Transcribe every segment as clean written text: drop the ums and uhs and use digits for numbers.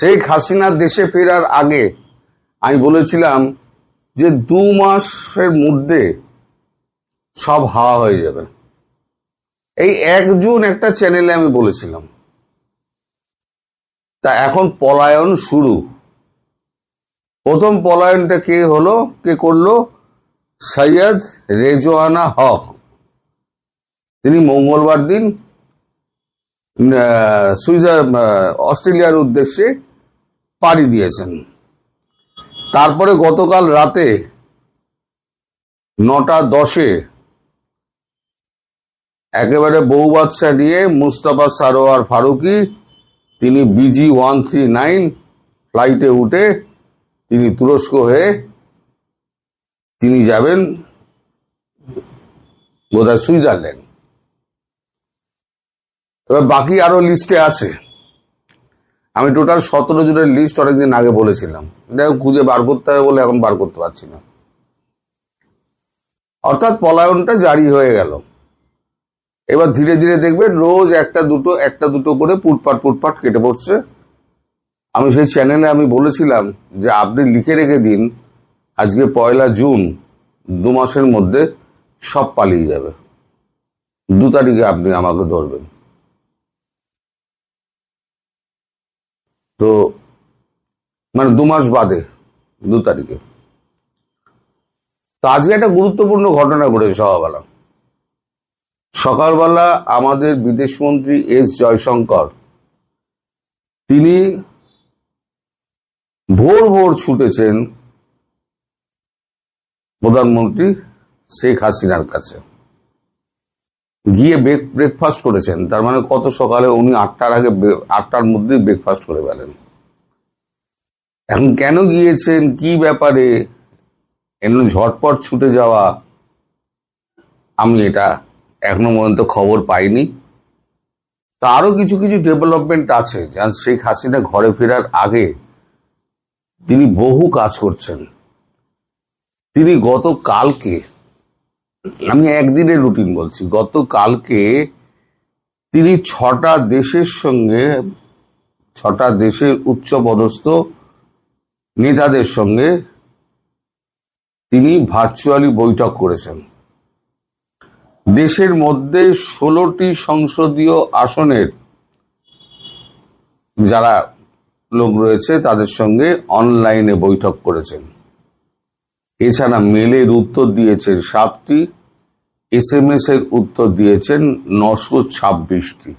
শেখ হাসিনা দেশে ফেরার আগে আমি বলেছিলাম যে 2 মাসের মধ্যে সব হাওয়া হয়ে যাবে। এই 1 জুন একটা চ্যানেলে আমি বলেছিলাম। তা এখন পলায়ন শুরু। প্রথম পলায়নটা কে করলো? সৈয়দ রেজওয়ানা হক। তিনি মঙ্গলবার দিন অস্ট্রেলিয়ার উদ্দেশ্যে পাড়ি দিয়েছেন। তারপরে গতকাল রাতে 9:10 একেবারে বউ বাচ্চা নিয়ে মুস্তাফা সারোয়ার ফারুকী তিনি BG-139 ফ্লাইটে উঠে তিনি তুরস্ক হয়ে তিনি যাবেন বোধহয় সুইজারল্যান্ড। এবার বাকি আরো লিস্টে আছে। আমি টোটাল 17 জনের লিস্ট অনেকদিন আগে বলেছিলাম, খুঁজে বার করতে হবে বলে এখন বার করতে পারছি না। অর্থাৎ পলায়নটা জারি হয়ে গেল। এবার ধীরে ধীরে দেখবেন রোজ একটা দুটো করে পুটপাট কেটে পড়ছে। আমি সেই চ্যানেলে আমি বলেছিলাম যে আপনি লিখে রেখে দিন আজকে 1 জুন, 2 মাসের মধ্যে সব পালিয়ে যাবে। 2 তারিখে আপনি আমাকে ধরবেন। তো মানে 2 মাস বাদে 2 তারিখে। তো আজকে একটা গুরুত্বপূর্ণ ঘটনা ঘটেছে সকালবেলা আমাদের বিদেশমন্ত্রী এস জয়শঙ্কর তিনি ভোর ছুটেছেন প্রধানমন্ত্রী শেখ হাসিনার কাছে, গিয়ে ব্রেকফাস্ট করেছেন। তার মানে কত সকালে উনি 8টার মধ্যে ব্রেকফাস্ট করে ফেলেন। এখন কেন গিয়েছেন, কি ব্যাপারে এমন ঝটপট ছুটে যাওয়া, আমি এটা এখনো পর্যন্ত খবর পাইনি। তা আরো কিছু ডেভেলপমেন্ট আছে। যেমন শেখ হাসিনা ঘরে ফেরার আগে তিনি বহু কাজ করছেন। তিনি গতকালকে, আমি একদিনের রুটিন বলছি, গতকালকে তিনি 6টা দেশের উচ্চপদস্থ নেতাদের সঙ্গে তিনি ভার্চুয়ালি বৈঠক করেছেন। দেশের মধ্যে 16টি সংসদীয় আসনের যারা লোক রয়েছে তাদের সঙ্গে অনলাইনে বৈঠক করেছেন। এছাড়া মেলের উত্তর দিয়েছেন 7টি, SMS এর উত্তর দিয়েছেন 926টি।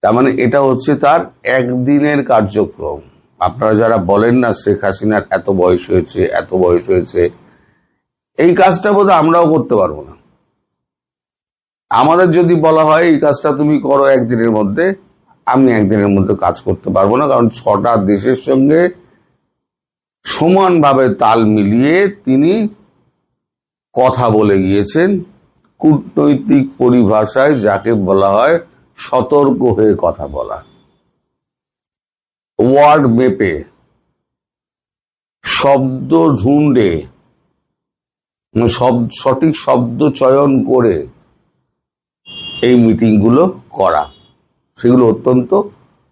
তার মানে এটা হচ্ছে তার একদিনের কার্যক্রম। আপনারা যারা বলেন না শেখ হাসিনার এত বয়স হয়েছে, এই কাজটা বোধহয় আমরাও করতে পারবো না। আমাদের যদি বলা হয় এই কাজটা তুমি করো একদিনের মধ্যে, আমি একদিনের মধ্যে কাজ করতে পারবো না। কারণ 6টা দেশের সঙ্গে সমানভাবে তাল মিলিয়ে তিনি কথা বলে গিয়েছেন। কূটনৈতিক পরিভাষায় যাকে বলা হয় সতর্ক হয়ে কথা বলা, ওয়ার্ড মেপে, শব্দ ঝুন্ডে, সঠিক শব্দ চয়ন করে এই মিটিংগুলো করা, সেগুলো অত্যন্ত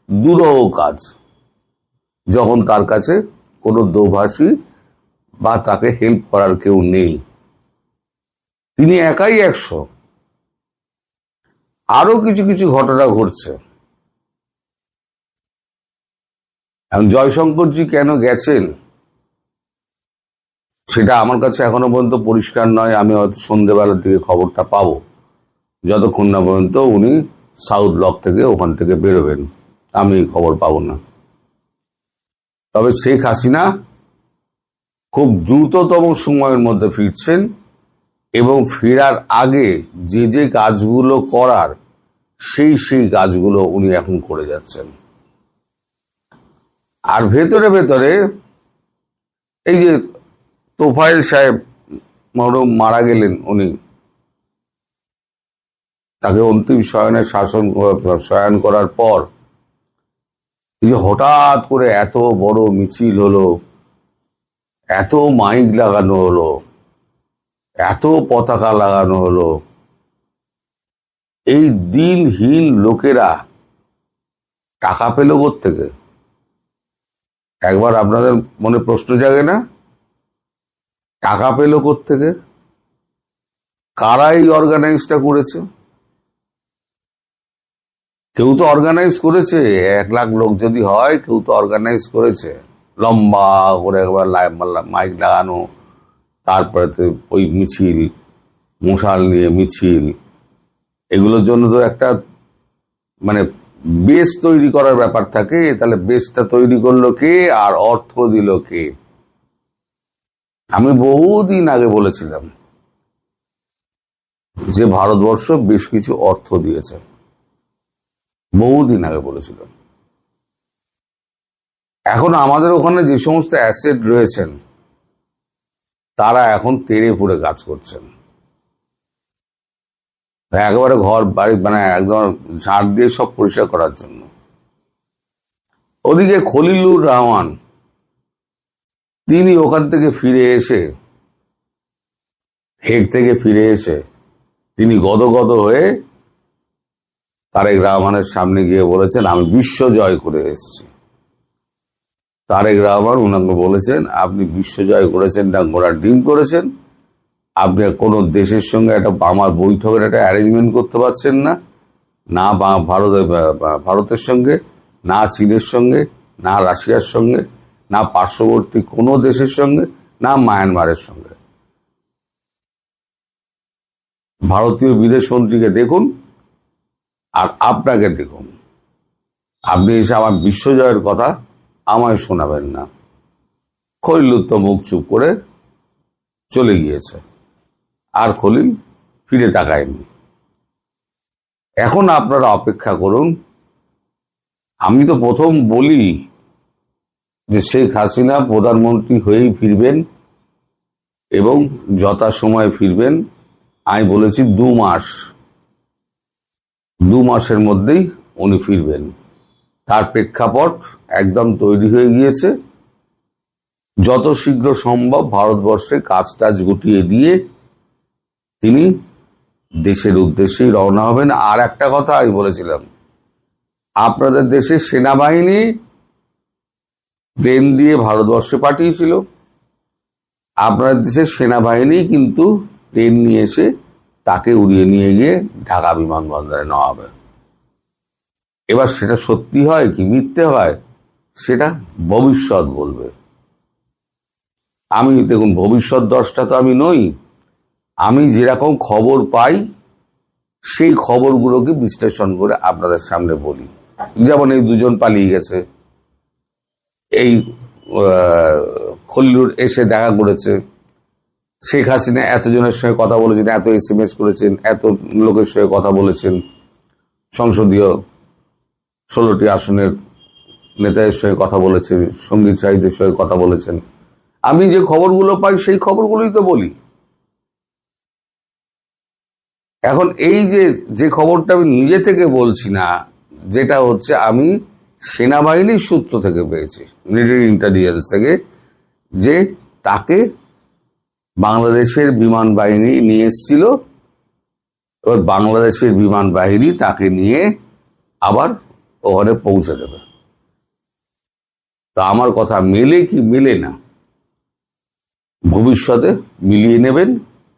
দুরূহ কাজ যখন তার কাছে কোনো দোভাষী বা তাকে হেল্প করার কেউ নেই। তিনি একাই 100। আরো কিছু ঘটনা ঘটছে। এখন জয়শঙ্করজি কেন গেছেন সেটা আমার কাছে এখনো পর্যন্ত পরিষ্কার নয়। আমি হয়তো সন্ধ্যেবেলার দিকে খবরটা পাবো, যতক্ষণ না পর্যন্ত উনি সাউথ ব্লক থেকে ওখান থেকে বেরোবেন আমি খবর পাবো না। তবে শেখ হাসিনা খুব দ্রুততম সময়ের মধ্যে ফিরছেন এবং ফেরার আগে যে কাজগুলো করার সেই কাজগুলো উনি এখন করে যাচ্ছেন। আর ভেতরে এই যে তোফায়েল সাহেব মরহুম মারা গেলেন, উনি তাকে অন্তিম শয়নে শয়ন করার পর এই যে হঠাৎ করে এত বড় মিছিল হলো, এত মাইক লাগানো হলো, এত পতাকা লাগানো হলো, এই দিনহীন লোকেরা টাকা পেল কোত্থেকে? একবার আপনাদের মনে প্রশ্ন জাগে না, টাকা পেল কোত্থেকে? কারা এই অর্গানাইজটা করেছে? কেউ তো অর্গানাইজ করেছে। 1 লাখ লোক যদি হয়, কেউ তো অর্গানাইজ করেছে। লম্বা করে একবার মাইক লাগানো, তারপরে তো ওই মিছিল, মশাল নিয়ে মিছিল, এগুলোর জন্য তো একটা মানে বেস তৈরি করার ব্যাপার থাকে। তাহলে বেসটা তৈরি করলো কে, আর অর্থ দিল কে? আমি বহুদিন আগে বলেছিলাম যে ভারতবর্ষ বেশ কিছু অর্থ দিয়েছে, বহুদিন আগে বলেছিলাম। এখন আমাদের ওখানে যে সমস্ত অ্যাসেট রয়েছেন, তারা এখন তেড়ে ফুড়ে কাজ করছেন, একেবারে ঘর বাড়ি মানে একদম ঝাড় দিয়ে সব পরিষ্কার করার জন্য। ওদিকে খলিলুর রহমান, তিনি ওখান থেকে ফিরে এসে, হেগ থেকে ফিরে এসে, তিনি গদগদ হয়ে তারেক রহমানের সামনে গিয়ে বলেছেন, আমি বিশ্ব জয় করে এসেছি। তারেক রহমান উনাকে বলেছেন, আপনি বিশ্ব জয় করেছেন না ঘোড়ার ডিম করেছেন? আপনি কোনো দেশের সঙ্গে একটা আমার বৈঠকের একটা অ্যারেঞ্জমেন্ট করতে পারছেন না, না ভারতের সঙ্গে, না চীনের সঙ্গে, না রাশিয়ার সঙ্গে, না পার্শ্ববর্তী কোনো দেশের সঙ্গে, না মায়ানমারের সঙ্গে। ভারতীয় বিদেশ মন্ত্রীকে দেখুন আর আপনাকে দেখুন, আপনি এসে আমার বিশ্বজয়ের কথা আমায় শোনাবেন না। খলিল তো মুখ চুপ করে চলে গিয়েছে, আর খলিল ফিরে তাকায়নি। এখন আপনারা অপেক্ষা করুন। আমি তো প্রথম বলি যে শেখ হাসিনা প্রধানমন্ত্রী হয়েই ফিরবেন, এবং যথাসময়ে ফিরবেন। আমি বলেছি 2 মাস, 2 মাসের মধ্যেই উনি ফিরবেন। তার প্রেক্ষাপট একদম তৈরি হয়ে গিয়েছে। যত শীঘ্র সম্ভব ভারতবর্ষে কাজ টাজ গুটিয়ে দিয়ে তিনি দেশের উদ্দেশ্যেই রওনা হবেন। আর একটা কথা আমি বলেছিলাম, আপনাদের দেশের সেনাবাহিনী প্লেন দিয়ে ভারতবর্ষে পাঠিয়েছিল, আপনাদের দেশের সেনাবাহিনী কিন্তু প্লেন নিয়ে এসে তাকে উড়িয়ে নিয়ে গিয়ে ঢাকা বিমানবন্দরে নেওয়া হবে। এবার সেটা সত্যি হয় কি মিথ্যে হয়, সেটা ভবিষ্যৎ বলবে। আমি দেখুন, ভবিষ্যৎ দ্রষ্টা তো আমি নই। আমি যেরকম খবর পাই সেই খবরগুলোকে বিশ্লেষণ করে আপনাদের সামনে বলি। যেমন এই 2জন পালিয়ে গেছে, এই খলিলুর এসে দেখা করেছে, শেখ হাসিনা এতজনের সঙ্গে কথা বলেছেন, এত SMS করেছেন, এত লোকের সঙ্গে কথা বলেছেন, সংসদীয় 16টি আসনের নেতাদের সঙ্গে কথা বলেছেন, সঙ্গীত সাহিত্যের সঙ্গে কথা বলেছেন। আমি যে খবরগুলো পাই সেই খবরগুলোই তো বলি। এখন এই যে খবরটা আমি নিজে থেকে বলছি না, যেটা হচ্ছে আমি সেনাবাহিনীর সূত্র থেকে পেয়েছি, মিলিটারি ইন্টেলিজেন্স থেকে, যে তাকে বাংলাদেশের বিমান বাহিনী নিয়ে এসেছিল। এবার বাংলাদেশের বিমান বাহিনী তাকে নিয়ে আবার ওখানে পৌঁছে দেবে। তা আমার কথা মেলে কি মেলে না, ভবিষ্যতে মিলিয়ে নেবেন।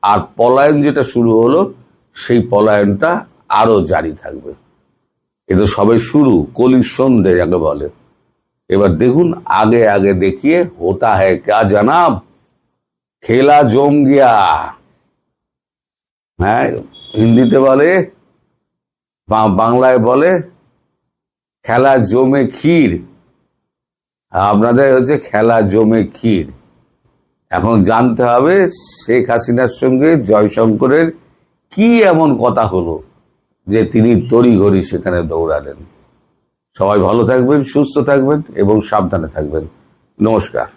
আর পলায়ন যেটা শুরু হলো, সেই পলায়নটা আরো জারি থাকবে। এটা সবে শুরু, কলির সন্ধে যাকে বলে। এবার দেখুন, আগে আগে দেখিয়ে হোতা হ্যায় ক্যা জনাব, খেলা জম গিয়া। হ্যাঁ, হিন্দিতে বলে, বাংলায় বলে খেলা জমে ক্ষীর। আপনাদের হচ্ছে খেলা জমে ক্ষীর। এখন জানতে হবে শেখ হাসিনার সঙ্গে জয়শঙ্করের কি এমন কথা হলো যে তিনি তড়িঘড়ি সেখানে দৌড়ালেন। সবাই ভালো থাকবেন, সুস্থ থাকবেন এবং সাবধানে থাকবেন। নমস্কার।